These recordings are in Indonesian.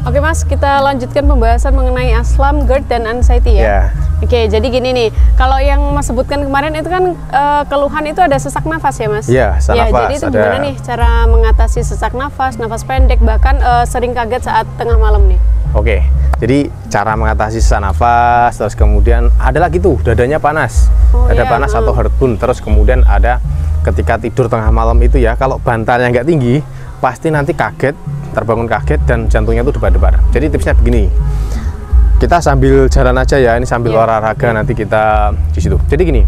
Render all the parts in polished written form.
Oke Mas, kita lanjutkan pembahasan mengenai aslam, GERD, dan anxiety ya. Oke, jadi gini nih, kalau yang Mas sebutkan kemarin itu kan keluhan itu ada sesak nafas ya Mas? Iya, sesak nafas. Jadi itu gimana nih cara mengatasi sesak nafas pendek, bahkan sering kaget saat tengah malam nih? Oke, jadi cara mengatasi sesak nafas, terus kemudian ada lagi tuh dadanya panas, panas atau heartburn, terus kemudian ada ketika tidur tengah malam itu ya, kalau bantalnya nggak tinggi, pasti nanti kaget, terbangun kaget dan jantungnya itu debar-debar. Jadi tipsnya begini, kita sambil jalan aja ya, ini sambil olahraga nanti kita di situ. Jadi gini,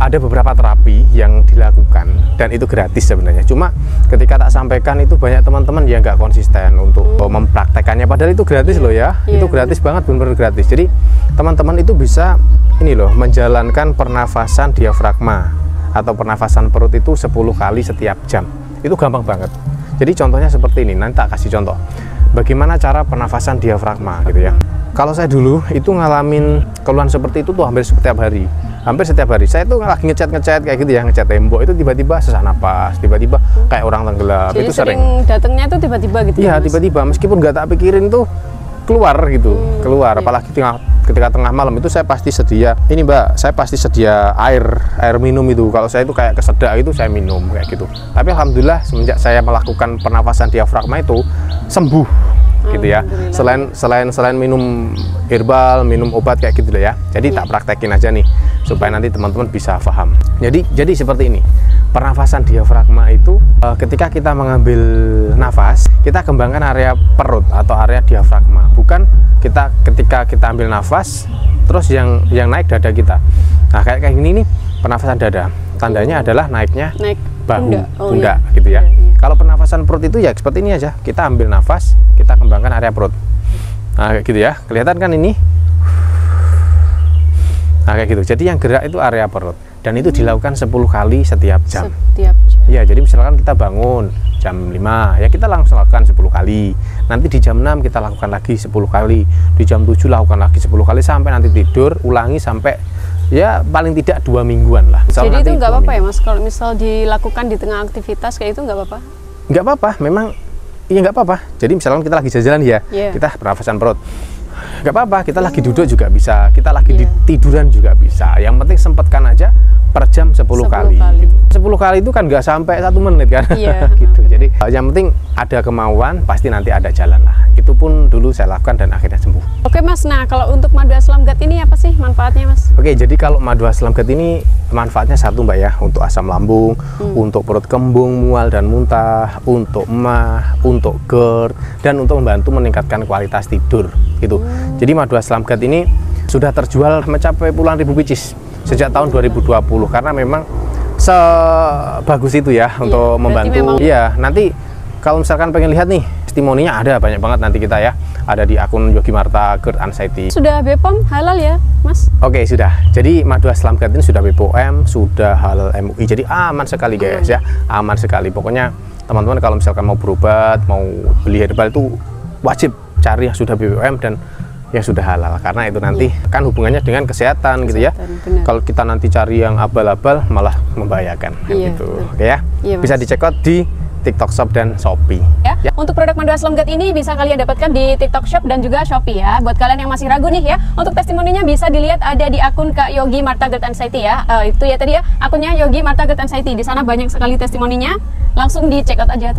ada beberapa terapi yang dilakukan dan itu gratis sebenarnya. Cuma ketika tak sampaikan itu banyak teman-teman yang nggak konsisten untuk mempraktekannya. Padahal itu gratis loh ya, itu gratis banget, benar-benar gratis. Jadi teman-teman itu bisa ini loh, menjalankan pernafasan diafragma atau pernafasan perut itu 10 kali setiap jam. Itu gampang banget. Jadi contohnya seperti ini, nanti tak kasih contoh bagaimana cara pernafasan diafragma gitu ya. Kalau saya dulu itu ngalamin keluhan seperti itu tuh hampir setiap hari. Saya tuh lagi ngecat kayak gitu ya, ngecat tembok itu tiba-tiba sesak napas, tiba-tiba kayak orang tenggelam. Jadi itu sering datangnya itu tiba-tiba gitu. Iya, tiba-tiba meskipun nggak tak pikirin tuh keluar gitu, apalagi ketika tengah malam itu saya pasti sedia ini Mbak, saya pasti sedia air minum itu. Kalau saya itu kayak kesedak itu saya minum kayak gitu. Tapi alhamdulillah semenjak saya melakukan pernafasan diafragma itu sembuh gitu ya. Selain minum herbal, minum obat kayak gitu ya. Jadi tak praktekin aja nih supaya nanti teman-teman bisa paham. Jadi seperti ini. Pernafasan diafragma itu ketika kita mengambil nafas, kita kembangkan area perut atau area diafragma. Bukan ketika kita ambil nafas terus yang naik dada kita. Nah, kayak gini nih pernafasan dada. Tandanya adalah naik bahu, pundak gitu ya. Kalau pernafasan perut itu ya seperti ini aja. Kita ambil nafas, kita kembangkan area perut. Nah, kayak gitu ya. Kelihatan kan ini? Nah, kayak gitu. Jadi yang gerak itu area perut. Dan itu dilakukan 10 kali setiap jam. Ya, jadi misalkan kita bangun jam 5, ya kita langsung lakukan 10 kali. Nanti di jam 6 kita lakukan lagi 10 kali. Di jam 7 lakukan lagi 10 kali sampai nanti tidur, ulangi sampai ya paling tidak 2 mingguan lah. Jadi itu nggak apa-apa ya Mas, kalau misal dilakukan di tengah aktivitas kayak itu nggak apa-apa? Nggak apa-apa, memang iya nggak apa-apa. Jadi misalkan kita lagi jalan ya, kita pernafasan perut. Nggak apa-apa, kita lagi duduk juga bisa, kita lagi tiduran juga bisa. Yang penting sempatkan aja per jam 10 kali. Gitu. 10 kali itu kan nggak sampai 1 menit kan. Gitu. Jadi yang penting ada kemauan, pasti nanti ada jalan lah. Itu pun dulu saya lakukan dan akhirnya sembuh. Oke Mas, nah kalau untuk madu aslam GERD ini apa sih manfaatnya Mas? Oke, jadi kalau madu aslam GERD ini manfaatnya satu Mbak ya, untuk asam lambung, untuk perut kembung, mual dan muntah, untuk emah, untuk GERD, dan untuk membantu meningkatkan kualitas tidur gitu. Jadi madu aslam GERD ini sudah terjual mencapai puluhan ribu pieces sejak tahun 2020 karena memang sebagus itu ya untuk membantu. Iya, nanti kalau misalkan pengen lihat nih testimoninya ada banyak banget nanti kita ya, ada di akun Yogi Marta GERD Anxiety. Sudah BPOM halal ya Mas? Oke, sudah. Jadi madu aslam GERD ini sudah BPOM, sudah halal MUI. Jadi aman sekali guys ya, aman sekali. Pokoknya teman-teman kalau misalkan mau berobat, mau beli herbal itu wajib cari yang sudah BPOM dan yang sudah halal, karena itu nanti kan hubungannya dengan kesehatan gitu ya. Kalau kita nanti cari yang abal-abal malah membahayakan gitu. Oke ya. Bisa dicek out di TikTok Shop dan Shopee. Ya. Untuk produk madu aslam GERD ini bisa kalian dapatkan di TikTok Shop dan juga Shopee ya. Buat kalian yang masih ragu nih ya, untuk testimoninya bisa dilihat ada di akun Kak Yogi Marta GERD Anxiety ya. Itu ya tadi ya, akunnya Yogi Marta GERD Anxiety. Di sana banyak sekali testimoninya. Langsung di check out aja.